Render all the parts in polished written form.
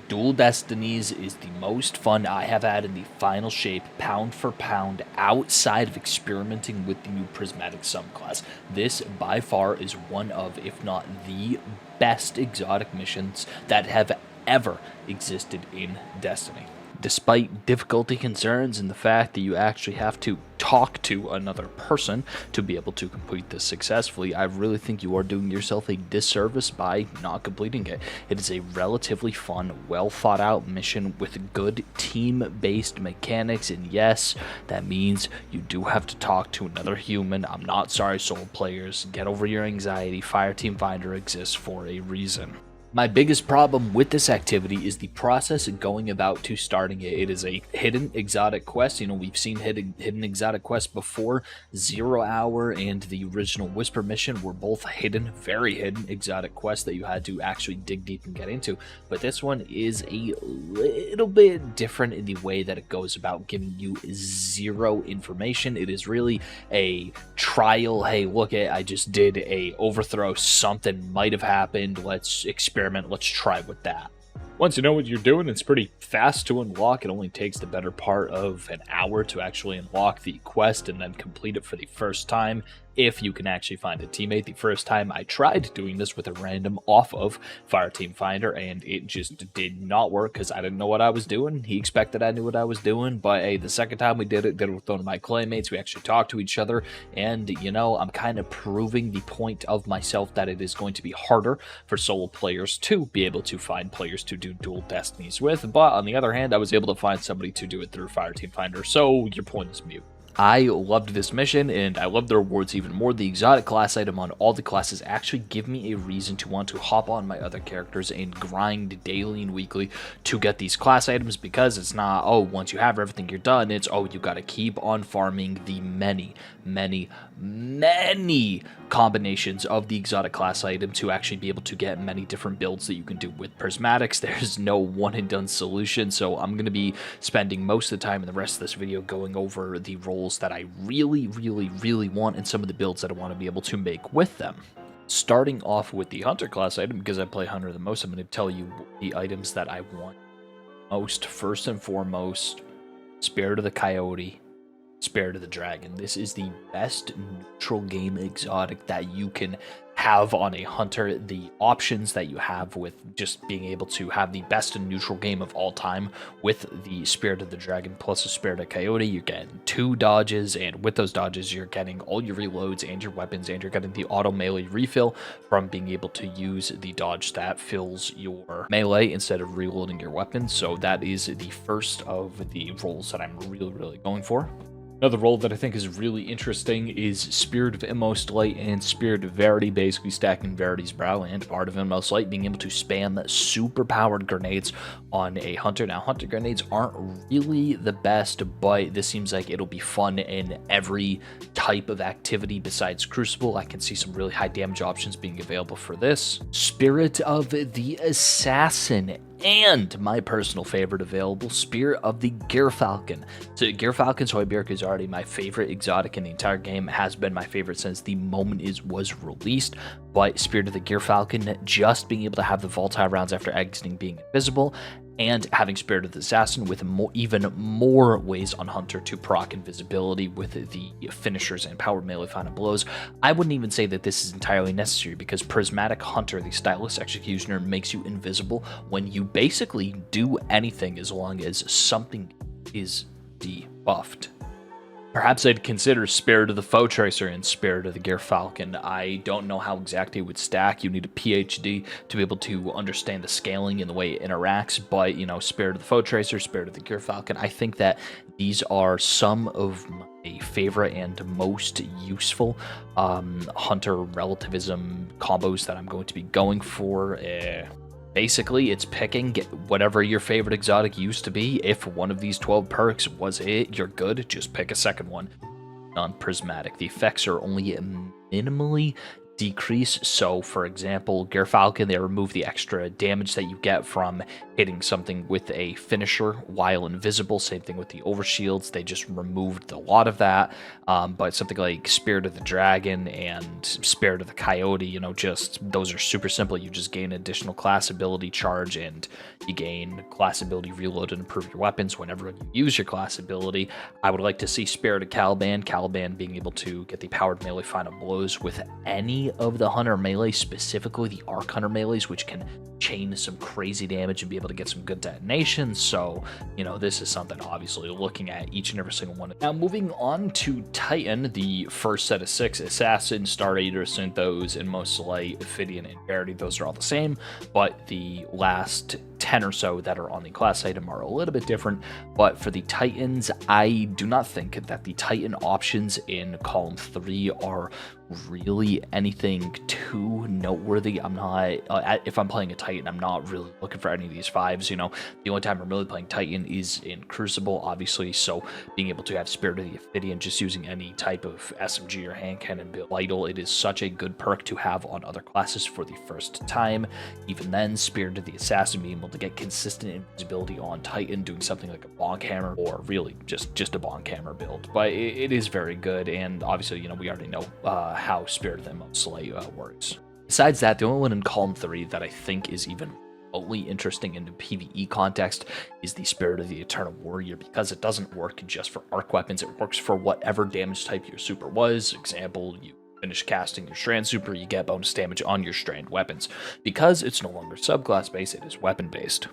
Dual Destinies is the most fun I have had in the final shape, pound for pound, outside of experimenting with the new Prismatic subclass. This, by far, is one of, if not the best exotic missions that have ever existed in Destiny. Despite difficulty concerns and the fact that you actually have to talk to another person to be able to complete this successfully, I really think you are doing yourself a disservice by not completing it. It is a relatively fun, well thought out mission with good team-based mechanics, and yes, that means you do have to talk to another human. I'm not sorry, solo players. Get over your anxiety. Fireteam Finder exists for a reason. My biggest problem with this activity is the process going about to starting it. It is a hidden exotic quest. You know, we've seen hidden exotic quests before. 0 Hour and the original Whisper mission were both hidden, very hidden exotic quests that you had to actually dig deep and get into. But this one is a little bit different in the way that it goes about giving you zero information. It is really a trial. Hey, look, I just did a overthrow. Something might have happened. Let's experiment. Let's try with that. Once you know what you're doing, it's pretty fast to unlock. It only takes the better part of an hour to actually unlock the quest and then complete it for the first time, if you can actually find a teammate. The first time I tried doing this with a random off of Fireteam Finder, and it just did not work because I didn't know what I was doing. He expected I knew what I was doing, but hey, the second time we did it with one of my claymates. We actually talked to each other, and you know, I'm kind of proving the point of myself that it is going to be harder for solo players to be able to find players to do dual destinies with, but on the other hand, I was able to find somebody to do it through Fireteam Finder, so your point is mute. I loved this mission, and I love the rewards even more. The exotic class item on all the classes actually give me a reason to want to hop on my other characters and grind daily and weekly to get these class items, because it's not, oh, once you have everything, you're done. It's, oh, you got to keep on farming the many combinations of the exotic class item to actually be able to get many different builds that you can do with prismatics. There's no one and done solution, so I'm going to be spending most of the time in the rest of this video going over the roles that I really want and some of the builds that I want to be able to make with them. Starting off with the hunter class item, because I play hunter the most, I'm going to tell you the items that I want most. First and foremost, Spirit of the Coyote, Spirit of the Dragon. This is the best neutral game exotic that you can have on a hunter. The options that you have with just being able to have the best and neutral game of all time with the Spirit of the Dragon plus the Spirit of Coyote, you're getting 2 dodges, and with those dodges you're getting all your reloads and your weapons, and you're getting the auto melee refill from being able to use the dodge that fills your melee instead of reloading your weapons. So that is the first of the roles that I'm really going for. Another role that I think is really interesting is Spirit of Inmost Light and Spirit of Verity, basically stacking Verity's Brow and Art of Inmost Light, being able to spam super powered grenades on a hunter. Now, hunter grenades aren't really the best, but this seems like it'll be fun in every type of activity besides Crucible. I can see some really high damage options being available for this. Spirit of the Assassin, and my personal favorite available, Spirit of the Gyrfalcon. So Gyrfalcon's Hoibjerg is already my favorite exotic in the entire game, has been my favorite since the moment it was released, but Spirit of the Gyrfalcon, just being able to have the volatile rounds after exiting being invisible, and having Spirit of the Assassin with even more ways on Hunter to proc invisibility with the finishers and power melee final blows. I wouldn't even say that this is entirely necessary, because Prismatic Hunter, the Stylus Executioner, makes you invisible when you basically do anything as long as something is debuffed. Perhaps I'd consider Spirit of the Foe Tracer and Spirit of the Gyrfalcon. I don't know how exactly it would stack. You need a PhD to be able to understand the scaling and the way it interacts, but, you know, Spirit of the Foe Tracer, Spirit of the Gyrfalcon, I think that these are some of my favorite and most useful hunter relativism combos that I'm going to be going for. Basically, it's picking whatever your favorite exotic used to be. If one of these 12 perks was it, you're good. Just pick a second one. Non-prismatic. The effects are only minimally decrease. So, for example, Gerfalcon, they remove the extra damage that you get from hitting something with a finisher while invisible. Same thing with the overshields. They just removed a lot of that. But something like Spirit of the Dragon and Spirit of the Coyote, you know, just those are super simple. You just gain additional class ability charge, and you gain class ability reload and improve your weapons whenever you use your class ability. I would like to see Spirit of Caliban being able to get the powered melee final blows with any of the Hunter melee, specifically the Arc Hunter melees, which can chain some crazy damage and be able to get some good detonations. So, you know, this is something obviously looking at each and every single one. Now, moving on to Titan, the first set of 6, Assassin, Star Eater, Synthos, and Most Light, Ophidian, and Verity, those are all the same, but the last 10 or so that are on the class item are a little bit different. But for the Titans, I do not think that the Titan options in column 3 are really anything too noteworthy. I'm not, if I'm playing a Titan, I'm not really looking for any of these 5s. You know, the only time I'm really playing Titan is in Crucible, obviously. So being able to have Spirit of the Ophidian, just using any type of SMG or hand cannon build Vital, it is such a good perk to have on other classes for the first time. Even then, Spirit of the Assassin, being able to get consistent invisibility on Titan, doing something like a Bonk Hammer, or really just a Bonk Hammer build. But it is very good, and obviously, you know, we already know how Spirit of the Most Light works. Besides that, the only one in column 3 that I think is even remotely interesting in the PvE context is the Spirit of the Eternal Warrior, because it doesn't work just for arc weapons. It works for whatever damage type your super was. Example, you finish casting your Strand super, you get bonus damage on your Strand weapons. Because it's no longer subclass based, it is weapon based.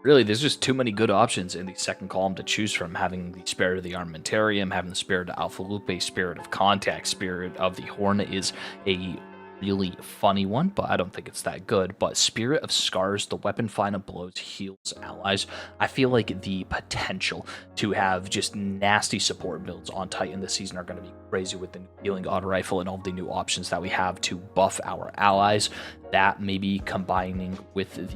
Really, there's just too many good options in the second column to choose from, having the Spirit of the Armamentarium, having the Spirit of Alpha Lupe, Spirit of Contact, Spirit of the Horn is a really funny one, but I don't think it's that good. But Spirit of Scars, the weapon final blows, heals allies. I feel like the potential to have just nasty support builds on Titan this season are going to be crazy with the new healing auto rifle and all the new options that we have to buff our allies. That maybe combining with the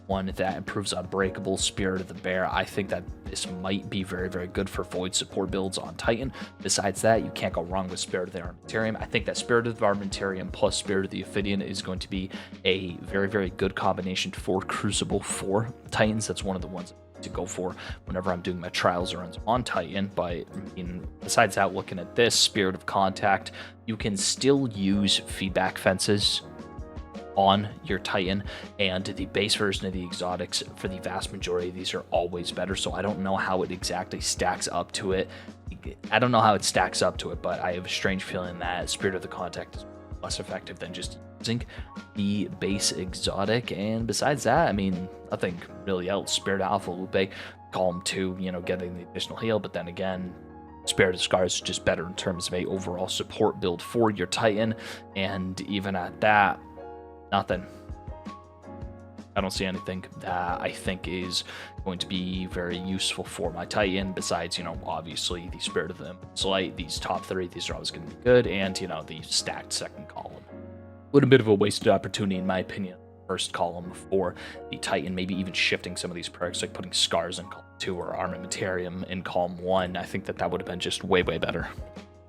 one that improves Unbreakable, Spirit of the Bear. I think that this might be very, very good for Void support builds on Titan. Besides that, you can't go wrong with Spirit of the Armamentarium. I think that Spirit of the Armamentarium plus Spirit of the Ophidian is going to be a very, very good combination for Crucible for Titans. That's one of the ones to go for whenever I'm doing my trials runs on Titan. But I mean, besides that, looking at this Spirit of Contact, you can still use feedback fences on your Titan, and the base version of the exotics, for the vast majority of these, are always better. So I don't know how it exactly stacks up to it. I don't know how it stacks up to it, but I have a strange feeling that Spirit of the Contact is less effective than just using the base exotic. And besides that, I mean, nothing really else. Spirit of Alpha Lupe, column 2, you know, getting the additional heal, but then again, Spirit of Scars is just better in terms of a overall support build for your Titan. And even at that, nothing. I don't see anything that I think is going to be very useful for my Titan, besides, you know, obviously the Spirit of the Light. These top 3, these are always going to be good, and, you know, the stacked second column. A little bit of a wasted opportunity, in my opinion, first column for the Titan. Maybe even shifting some of these perks, like putting Scars in column 2 or Armamentarium in column 1. I think that would have been just way, way better.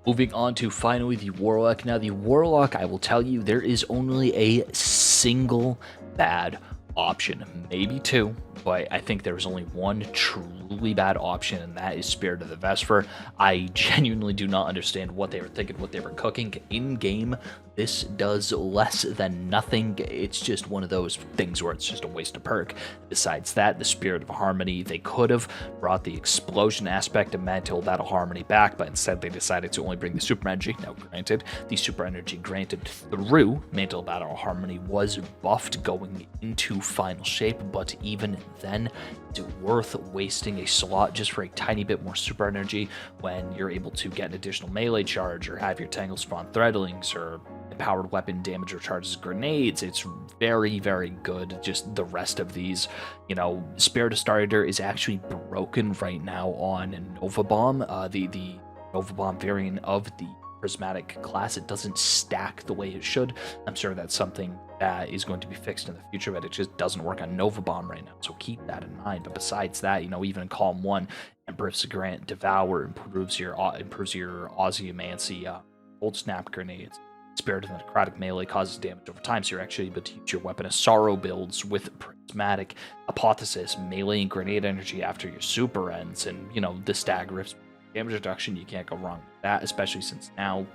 Moving on to finally the Warlock. Now, the Warlock, I will tell you, there is only a single bad option, maybe 2, but I think there's only one truly bad option, and that is Spirit of the Vesper. I genuinely do not understand what they were thinking, what they were cooking. In game, this does less than nothing. It's just one of those things where it's just a waste of perk. Besides that, the Spirit of Harmony, they could have brought the explosion aspect of Mantle Battle Harmony back, but instead they decided to only bring the super energy. Now, granted, the super energy granted through Mantle Battle Harmony was buffed going into final shape, but even then, it's worth wasting a slot just for a tiny bit more super energy when you're able to get an additional melee charge, or have your Tangle spawn Threadlings, or empowered weapon damage recharges grenades. It's very, very good. Just the rest of these, you know, Spirit of Star Eater is actually broken right now on Nova Bomb, the Nova Bomb variant of the prismatic class. It doesn't stack the way it should. I'm sure that's something that is going to be fixed in the future, but it just doesn't work on Nova Bomb right now, so keep that in mind. But besides that, you know, even in column 1, Empress Grant Devour improves your Ozymancy, Old Snap grenades, Spirit of the Necrotic melee causes damage over time, so you're actually able to use your Weapon of Sorrow builds with Prismatic, Apotheosis, melee, and grenade energy after your super ends, and, you know, the Stag Rifts damage reduction, you can't go wrong with that, especially since now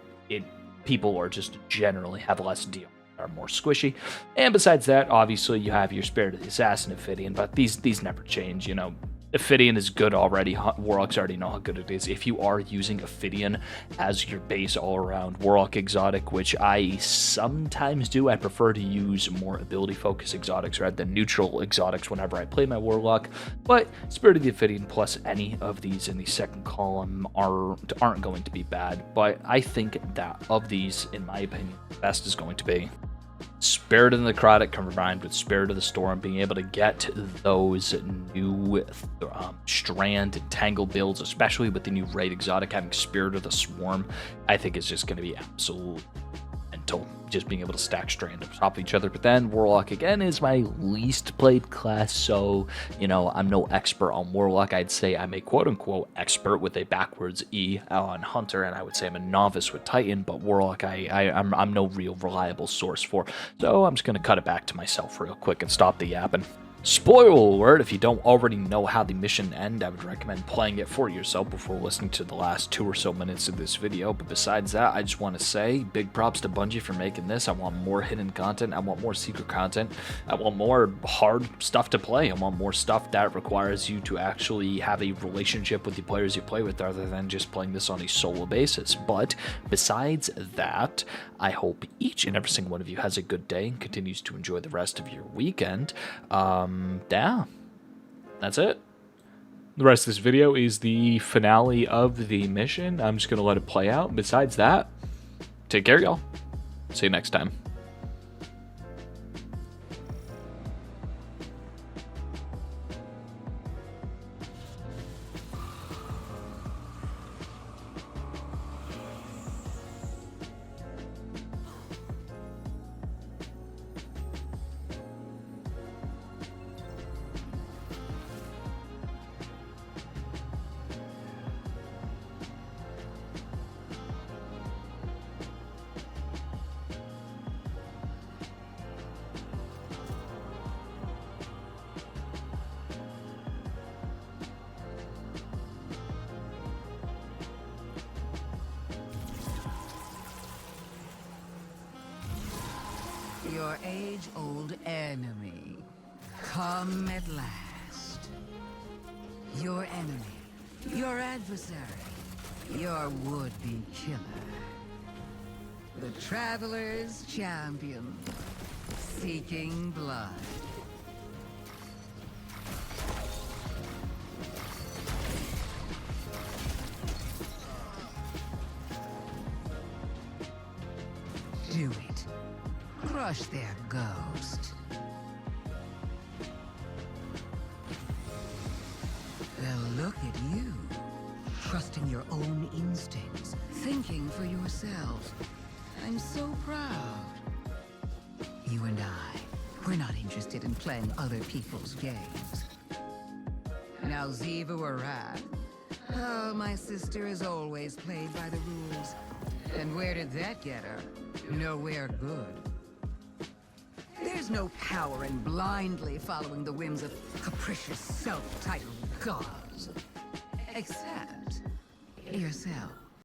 people are just generally have less deal, are more squishy. And besides that, obviously you have your Spirit of the Assassin Ophidian, but these never change, you know. Ophidian is good already. Warlocks already know how good it is. If you are using Ophidian as your base all-around Warlock exotic, which I sometimes do, I prefer to use more ability-focused exotics rather than neutral exotics whenever I play my Warlock. But Spirit of the Ophidian plus any of these in the second column aren't going to be bad. But I think that of these, in my opinion, the best is going to be Spirit of the Necrotic combined with Spirit of the Storm, being able to get those new Strand and Tangle builds, especially with the new raid exotic having Spirit of the Swarm, I think is just going to be absolute mental, just being able to stack Strand on top of each other. But then Warlock, again, is my least played class, so, you know, I'm no expert on Warlock. I'd say I'm a quote-unquote expert with a backwards E on Hunter, and I would say I'm a novice with Titan, but Warlock I'm no real reliable source for. So I'm just going to cut it back to myself real quick and stop the yapping. Spoiler alert, if you don't already know how the mission ends, I would recommend playing it for yourself before listening to the last 2 or so minutes of this video. But besides that, I just want to say big props to Bungie for making this. I want more hidden content. I want more secret content. I want more hard stuff to play. I want more stuff that requires you to actually have a relationship with the players you play with rather than just playing this on a solo basis. But besides that, I hope each and every single one of you has a good day and continues to enjoy the rest of your weekend. Yeah, that's it. The rest of this video is the finale of the mission. I'm just going to let it play out. Besides that, take care, y'all. See you next time. Your age-old enemy. Come at last. Your enemy. Your adversary. Your would-be killer. The Traveler's Champion. Seeking blood. Do it. Crush their ghost. Well, look at you. Trusting your own instincts. Thinking for yourself. I'm so proud. You and I, we're not interested in playing other people's games. Now Xivu Arath. Oh, my sister has always played by the rules. And where did that get her? Nowhere good. There's no power in blindly following the whims of capricious self-titled gods. Except yourself.